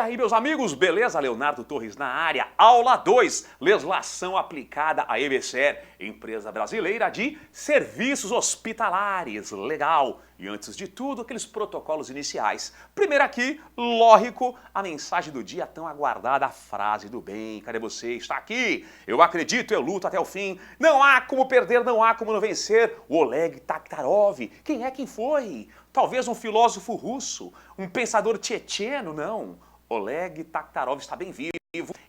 aí, meus amigos, beleza? Leonardo Torres na área. Aula 2, legislação aplicada à EBSER, empresa brasileira de serviços hospitalares. Legal. E antes de tudo, aqueles protocolos iniciais. Primeiro aqui, lógico, a mensagem do dia tão aguardada, a frase do bem. Cadê você? Está aqui. Eu acredito, eu luto até o fim. Não há como perder, não há como não vencer. O Oleg Taktarov. Quem foi? Talvez um filósofo russo, um pensador tchetcheno, não. Oleg Taktarov está bem vivo.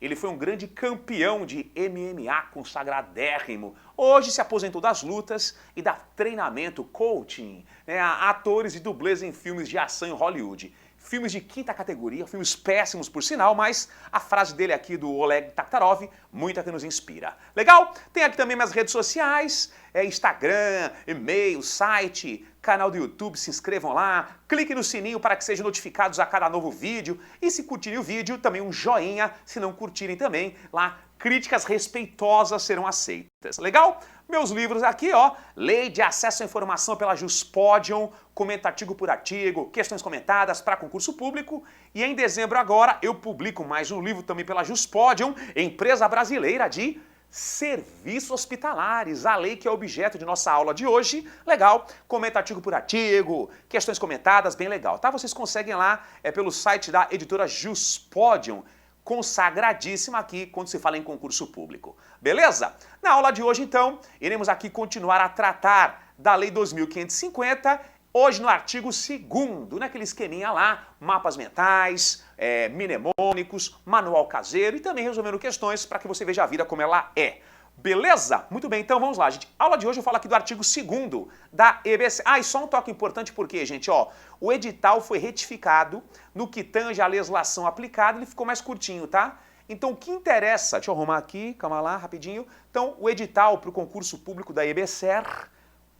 Ele foi um grande campeão de MMA consagradérrimo. Hoje se aposentou das lutas e dá treinamento, coaching, a atores e dublês em filmes de ação em Hollywood. Filmes de quinta categoria, filmes péssimos por sinal, mas a frase dele aqui do Oleg Taktarov, muita que nos inspira. Legal? Tem aqui também minhas redes sociais, Instagram, e-mail, site, canal do YouTube, se inscrevam lá, clique no sininho para que sejam notificados a cada novo vídeo e se curtirem o vídeo, também um joinha, se não curtirem também, lá críticas respeitosas serão aceitas. Legal? Meus livros aqui, ó, Lei de Acesso à Informação pela Juspodium, comenta artigo por artigo, questões comentadas para concurso público. E em dezembro agora eu publico mais um livro também pela Juspodium, empresa brasileira de serviços hospitalares, a lei que é objeto de nossa aula de hoje. Legal, comenta artigo por artigo, questões comentadas, bem legal, tá? Vocês conseguem lá pelo site da editora Juspodium, consagradíssima aqui quando se fala em concurso público. Beleza? Na aula de hoje, então, iremos aqui continuar a tratar da Lei 2550, hoje no artigo 2º, naquele esqueminha lá, mapas mentais, mnemônicos, manual caseiro e também resolvendo questões para que você veja a vida como ela é. Beleza? Muito bem, então vamos lá, gente. Aula de hoje eu falo aqui do artigo 2º da EBSER. E só um toque importante porque, gente, ó, o edital foi retificado no que tange a legislação aplicada, ele ficou mais curtinho, tá? Então o que interessa, deixa eu arrumar aqui, calma lá, rapidinho. Então o edital para o concurso público da EBSER,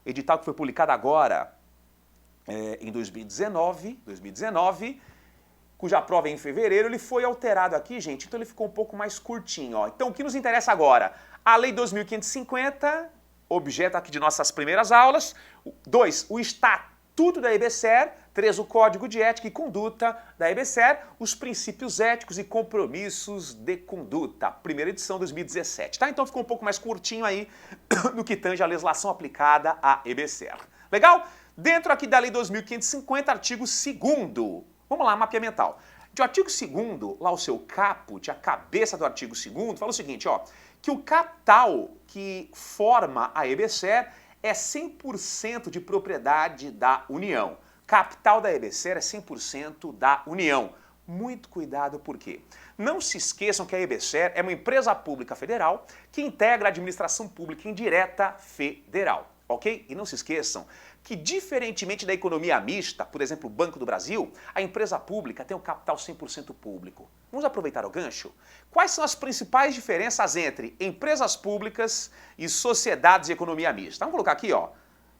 edital que foi publicado agora em 2019, cuja prova é em fevereiro, ele foi alterado aqui, gente, então ele ficou um pouco mais curtinho, ó. Então o que nos interessa agora? A Lei 2550, objeto aqui de nossas primeiras aulas. 2, o Estatuto da EBSER. 3, o Código de Ética e Conduta da EBSER. Os princípios éticos e compromissos de conduta. Primeira edição 2017, tá? Então ficou um pouco mais curtinho aí no que tange a legislação aplicada à EBSER. Legal? Dentro aqui da Lei 2550, artigo 2º. Vamos lá, mapeamento mental. De artigo 2º, lá o seu caput, a cabeça do artigo 2º, fala o seguinte, ó, que o capital que forma a EBSER é 100% de propriedade da União. Capital da EBSER é 100% da União. Muito cuidado, por quê? Não se esqueçam que a EBSER é uma empresa pública federal que integra a administração pública indireta federal, ok? E não se esqueçam que, diferentemente da economia mista, por exemplo, o Banco do Brasil, a empresa pública tem um capital 100% público. Vamos aproveitar o gancho? Quais são as principais diferenças entre empresas públicas e sociedades de economia mista? Vamos colocar aqui, ó.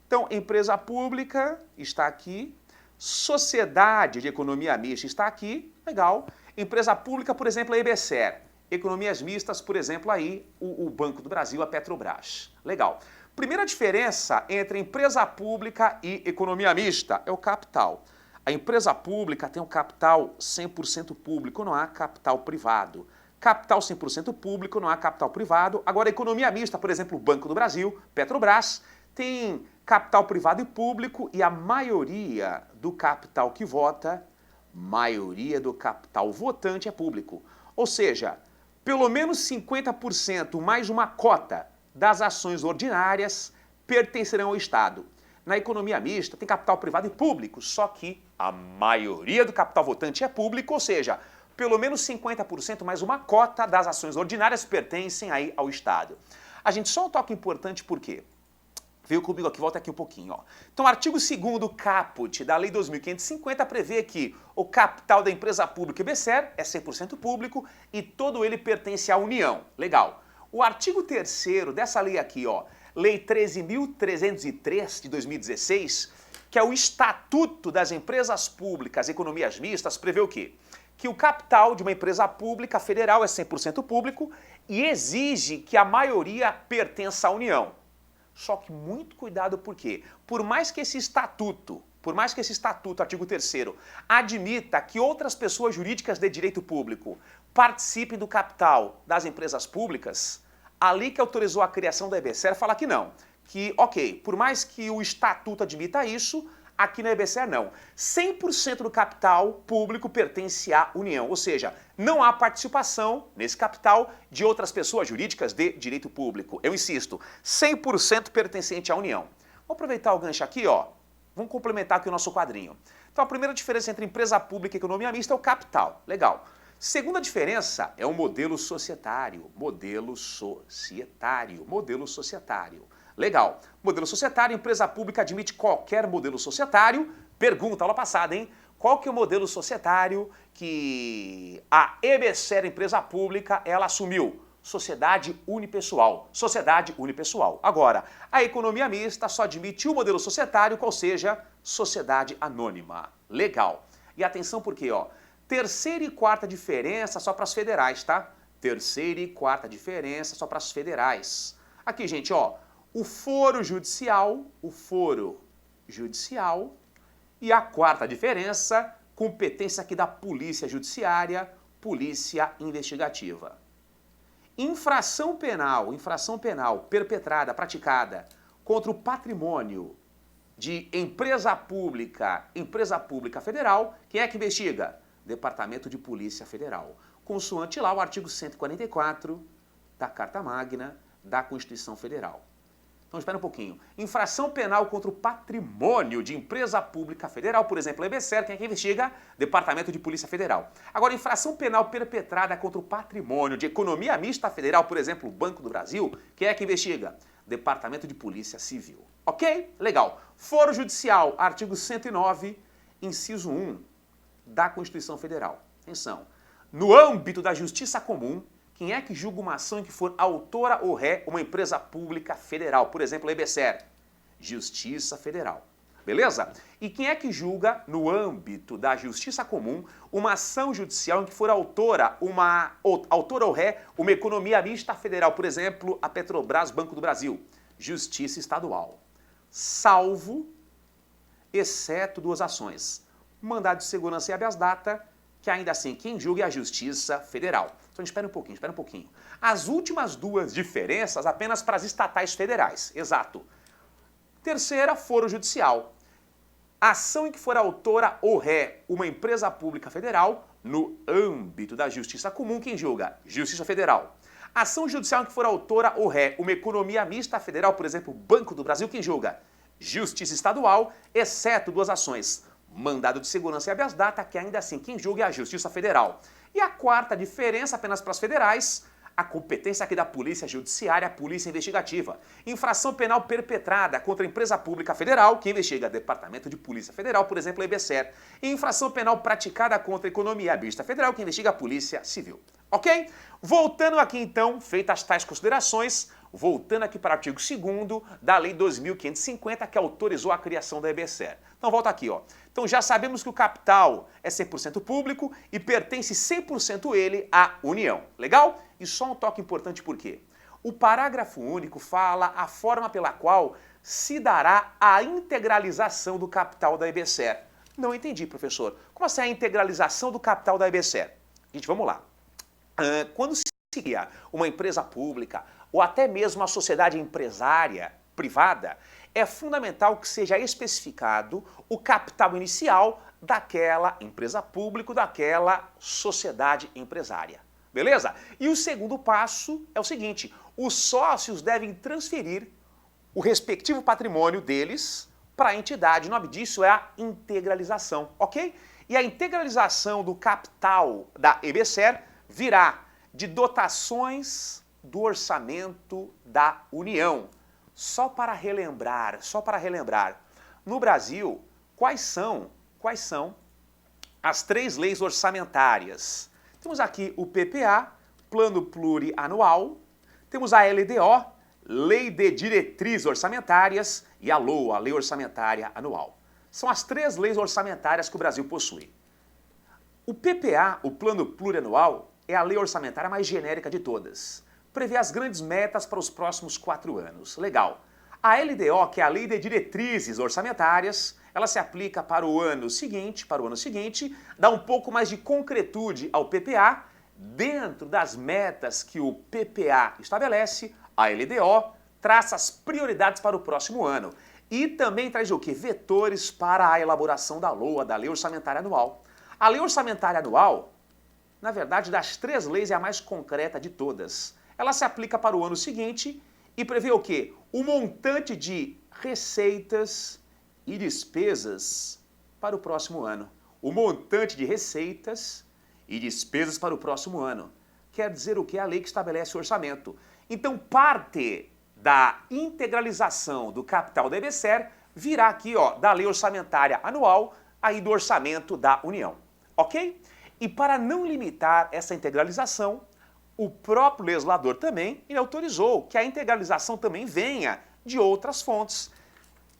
Então, empresa pública está aqui, sociedade de economia mista está aqui, legal. Empresa pública, por exemplo, a EBSER. Economias mistas, por exemplo, aí o Banco do Brasil, a Petrobras. Legal. Primeira diferença entre empresa pública e economia mista é o capital. A empresa pública tem um capital 100% público, não há capital privado. Capital 100% público, não há capital privado. Agora, a economia mista, por exemplo, o Banco do Brasil, Petrobras, tem capital privado e público e a maioria do capital que vota, maioria do capital votante é público. Ou seja, pelo menos 50% mais uma cota das ações ordinárias pertencerão ao Estado. Na economia mista tem capital privado e público, só que a maioria do capital votante é público, ou seja, pelo menos 50% mais uma cota das ações ordinárias pertencem aí ao Estado. A gente, só um toque importante, por quê? Veio comigo aqui, volta aqui um pouquinho, ó. Então, o artigo 2º caput da Lei 2550 prevê que o capital da empresa pública EBSER é 100% público e todo ele pertence à União. Legal. O artigo 3º dessa lei aqui, ó, Lei 13.303 de 2016, que é o Estatuto das Empresas Públicas e Economias Mistas, prevê o quê? Que o capital de uma empresa pública federal é 100% público e exige que a maioria pertença à União. Só que muito cuidado, por quê? Por mais que esse estatuto por mais que esse estatuto, artigo 3º, admita que outras pessoas jurídicas de direito público participem do capital das empresas públicas, a lei que autorizou a criação da EBSER fala que não. Que, ok, por mais que o estatuto admita isso, aqui na EBSER não. 100% do capital público pertence à União, ou seja, não há participação nesse capital de outras pessoas jurídicas de direito público. Eu insisto, 100% pertencente à União. Vou aproveitar o gancho aqui, ó. Vamos complementar aqui o nosso quadrinho. Então a primeira diferença entre empresa pública e economia mista é o capital. Legal. Segunda diferença é o modelo societário. Modelo societário. Modelo societário. Legal. Modelo societário, empresa pública admite qualquer modelo societário. Pergunta, aula passada, hein? Qual que é o modelo societário que a EBSER, empresa pública, ela assumiu? Sociedade unipessoal. Sociedade unipessoal. Agora, a economia mista só admite o modelo societário, qual seja sociedade anônima. Legal. E atenção porque, ó, terceira e quarta diferença só para as federais, tá? Terceira e quarta diferença só para as federais. Aqui, gente, ó, o foro judicial e a quarta diferença, competência aqui da polícia judiciária, polícia investigativa. Infração penal perpetrada, praticada contra o patrimônio de empresa pública federal, quem é que investiga? Departamento de Polícia Federal. Consoante lá o artigo 144 da Carta Magna da Constituição Federal. Então, espera um pouquinho. Infração penal contra o patrimônio de empresa pública federal, por exemplo, a EBSER, quem é que investiga? Departamento de Polícia Federal. Agora, infração penal perpetrada contra o patrimônio de economia mista federal, por exemplo, o Banco do Brasil, quem é que investiga? Departamento de Polícia Civil. Ok? Legal. Foro Judicial, artigo 109, inciso 1 da Constituição Federal. Atenção. No âmbito da Justiça Comum, quem é que julga uma ação em que for autora ou ré uma empresa pública federal? Por exemplo, a EBSER. Justiça Federal. Beleza? E quem é que julga, no âmbito da Justiça Comum, uma ação judicial em que for autora ou ré uma economia mista federal? Por exemplo, a Petrobras, Banco do Brasil. Justiça Estadual. Salvo, exceto duas ações. Mandado de segurança e habeas data, que ainda assim quem julga é a Justiça Federal. Então espera um pouquinho. As últimas duas diferenças apenas para as estatais federais. Exato. Terceira, foro judicial. Ação em que for autora ou ré uma empresa pública federal, no âmbito da Justiça Comum, quem julga? Justiça Federal. Ação judicial em que for autora ou ré uma economia mista federal, por exemplo, Banco do Brasil, quem julga? Justiça Estadual, exceto duas ações. Mandado de segurança e habeas data, que ainda assim quem julga é a Justiça Federal. E a quarta diferença, apenas para as federais, a competência aqui da Polícia Judiciária, a Polícia Investigativa. Infração penal perpetrada contra a empresa pública federal, que investiga Departamento de Polícia Federal, por exemplo, a EBSER. E infração penal praticada contra a economia mista federal, que investiga a Polícia Civil. Ok? Voltando aqui então, feitas tais considerações, voltando aqui para o artigo 2º da Lei 2.550, que autorizou a criação da EBSER. Então volta aqui, ó. Então já sabemos que o capital é 100% público e pertence 100% ele à União. Legal? E só um toque importante por quê? O parágrafo único fala a forma pela qual se dará a integralização do capital da EBSER. Não entendi, professor. Como assim a integralização do capital da EBSER? Gente, vamos lá. Quando se cria uma empresa pública ou até mesmo uma sociedade empresária privada, é fundamental que seja especificado o capital inicial daquela empresa pública, daquela sociedade empresária. Beleza? E o segundo passo é o seguinte: os sócios devem transferir o respectivo patrimônio deles para a entidade. O nome disso é a integralização, ok? E a integralização do capital da EBSER virá de dotações do orçamento da União. Só para relembrar, no Brasil, quais são as três leis orçamentárias? Temos aqui o PPA, Plano Plurianual, temos a LDO, Lei de Diretrizes Orçamentárias, e a LOA, Lei Orçamentária Anual. São as três leis orçamentárias que o Brasil possui. O PPA, o Plano Plurianual, é a lei orçamentária mais genérica de todas. Prevê as grandes metas para os próximos 4 anos. Legal. A LDO, que é a Lei de Diretrizes Orçamentárias, ela se aplica para o ano seguinte, dá um pouco mais de concretude ao PPA, dentro das metas que o PPA estabelece, a LDO traça as prioridades para o próximo ano. E também traz o quê? Vetores para a elaboração da LOA, da Lei Orçamentária Anual. A Lei Orçamentária Anual, na verdade, das 3 leis é a mais concreta de todas. Ela se aplica para o ano seguinte e prevê o quê? O montante de receitas e despesas para o próximo ano. O montante de receitas e despesas para o próximo ano. Quer dizer o quê? A lei que estabelece o orçamento. Então, parte da integralização do capital da EBSER virá aqui, ó, da Lei Orçamentária Anual, aí do Orçamento da União. Ok? E para não limitar essa integralização, o próprio legislador também ele autorizou que a integralização também venha de outras fontes.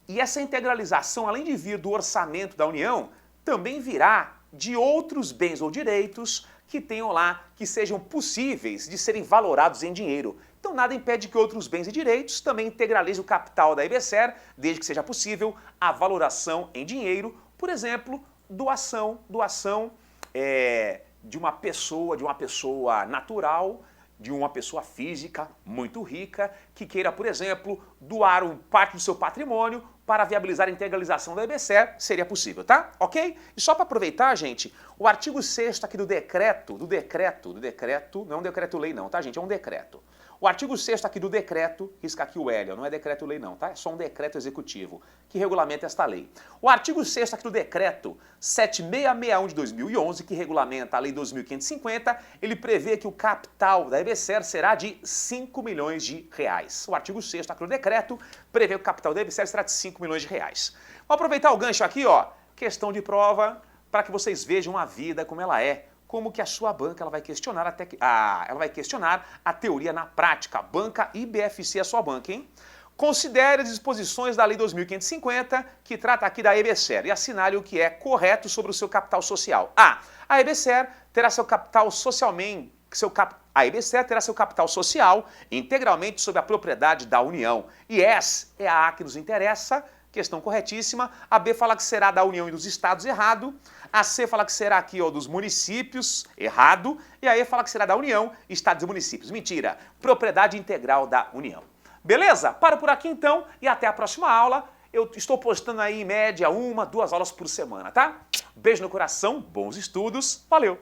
E essa integralização, além de vir do orçamento da União, também virá de outros bens ou direitos que tenham lá, que sejam possíveis de serem valorados em dinheiro. Então nada impede que outros bens e direitos também integralizem o capital da EBSER, desde que seja possível a valoração em dinheiro, por exemplo, doação de uma pessoa natural, de uma pessoa física muito rica, que queira, por exemplo, doar parte do seu patrimônio para viabilizar a integralização da EBSER, seria possível, tá? Ok? E só para aproveitar, gente, o artigo 6º aqui do decreto, não é um decreto-lei não, tá, gente? É um decreto. O artigo 6º aqui do decreto, risca aqui o L, não é decreto-lei não, tá? É só um decreto executivo que regulamenta esta lei. O artigo 6º aqui do decreto 7661 de 2011, que regulamenta a lei 2550, ele prevê que o capital da EBSER será de 5 milhões de reais. O artigo 6º aqui do decreto prevê que o capital da EBSER será de 5 milhões de reais. Vou aproveitar o gancho aqui, ó, questão de prova, para que vocês vejam a vida como ela é. Como que a sua banca ela vai questionar a teoria na prática. Banca IBFC, a sua banca, hein? Considere as disposições da Lei 2550, que trata aqui da EBSER, e assinale o que é correto sobre o seu capital social. A EBSER terá seu capital socialmente, a EBSER terá seu capital social integralmente sob a propriedade da União. E essa é a A que nos interessa. Questão corretíssima. A B fala que será da União e dos Estados, errado. A C fala que será aqui, ó, dos municípios, errado. E a E fala que será da União, Estados e municípios. Mentira. Propriedade integral da União. Beleza? Paro por aqui então e até a próxima aula. Eu estou postando aí em média 1, 2 aulas por semana, tá? Beijo no coração, bons estudos, valeu!